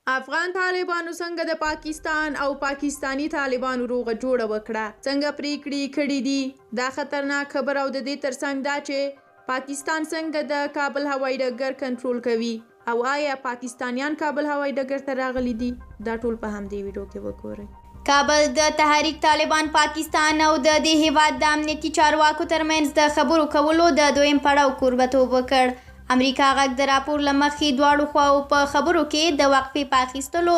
افغان طالبانو څنګه د پاکستان او پاکستانی طالبانو روغه جوړه وکړه، څنګه پریکړې کړې دي. دا خطرناک خبر او د دې ترڅنګ دا چې پاکستان څنګه د کابل هوایي ډګر کنټرول کوي او آیا پاکستانیان کابل هوایي ډګر ته راغلي دي. دا ټول په همدې ویډیو کې وګورئ. کابل د تحریک طالبان پاکستان او د دې هیواد د امنیتي چارواکو ترمنځ د خبرو کولو د دویم پړاو کوربتوب وکړ. امریکا غږ د راپور له مخې دواړو خواو په خبرو کې د وقفې په اخیستلو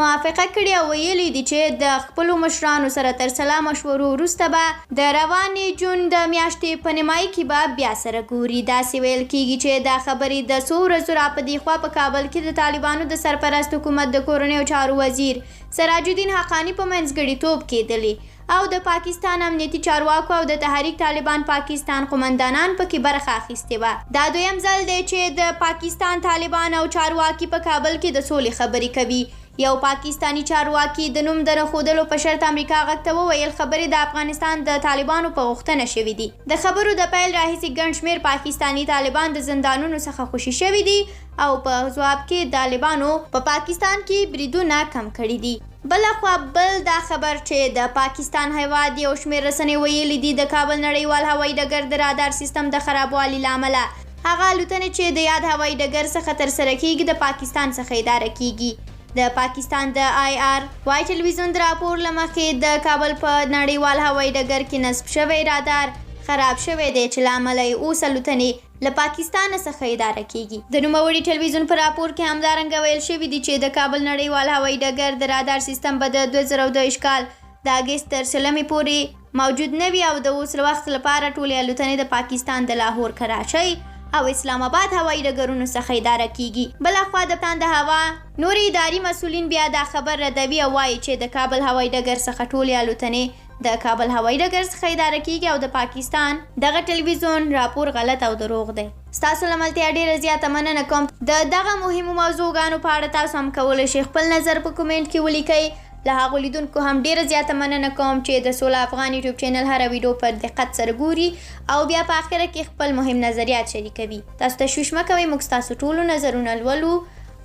موافقه کړې او ویلي دي چې د خپلو مشرانو سره تر سلا مشورو وروسته به د روانې جون د میاشتې په نیمایي کې به بیا سره ګوري. داسې ویل کیږي چې دا خبرې د څو ورځو راپدې خوا په کابل کې د طالبانو د سرپرست حکومت د کورنیو چارو وزیر سراج الدین حقانی په منځګړیتوب کېدلې او د پاکستان امنیتي چارواکو او د تحریک طالبان پاکستان قومندانان پکې برخه اخیستې وه. دا دویم ځل دی چې د پاکستان طالبان او چارواکي په کابل کې د سولې خبرې کوي. یو پاکستانی چارواکي د نوم د نښودلو په شرط امریکا غږ ته وویل خبرې د افغانستان د طالبانو په غوښتنه شوي دي. د خبرو د پیل راهیسې ګڼ شمېر پاکستانی طالبان د زندانونو څخه خوشي شوي دي او په ځواب کې طالبانو په پاکستان کې بریدونه کم کړي دي. بلخوا بل دا خبر چې د پاکستان هیواد یو شمېر رسنۍ ویلي دي د کابل نړیوال هوایي ډګر د رادار سیستم د خرابوالي له امله هغه الوتنې چې د یاد هوایي ډګر څخه ترسره کیږي د پاکستان څخه اداره کیږي. د پاکستان د آی واي ټلویزیون د راپور له مخې د کابل په نړیوال هوایي ډګر کې نصب شوی رادار خراب شوی دی چې له امله یې اوس الوتنې له پاکستان څخه اداره کیږي. د نوموړي ټلویزیون په راپور کې همدارنګه ویل شوي دي چې د کابل نړیوال هوایي ډګر د رادار سیستم به د 2022 کال د اګست تر 30 پورې موجود نه وي او د اوس وخت لپاره ټولې الوتنې د پاکستان د لاهور، کراچۍ او اسلام آباد هوایي ډګرونو څخه اداره کیږي. بلخوا د پاکستان د هوا نوري اداري مسؤلین بیا دا خبر ردوي او وایي چې د کابل هوایي ډګر څخه ټولې الوتنې د کابل هوایي ډګر څخه اداره کیږي او د پاکستان دغه ټلویزیون راپور غلط او دروغ دی. ستاسو له ملتیا ډېره زیاته مننه کوم. د دغه مهمو موضوعګانو په اړه تاسو هم کولی شئ خپل نظر په کومنټ کې ولیکئ. له هغو لیدونکو هم ډېره زیاته مننه کوم چې د سوله افغان یوټیوب چینل هره ویډیو په دقت سره ګوري او بیا په اخره کې خپل مهم نظریات شریکوي. تاسو تشویش مه کوئ، موږ ستاسو ټولو نظرونه لولو.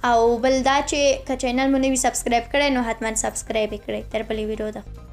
او بل دا چې که چینل مو نه وي سبسکرایب کړی نو حتما سبسکرایب یې کړئ. تر بلې ویډیو ده.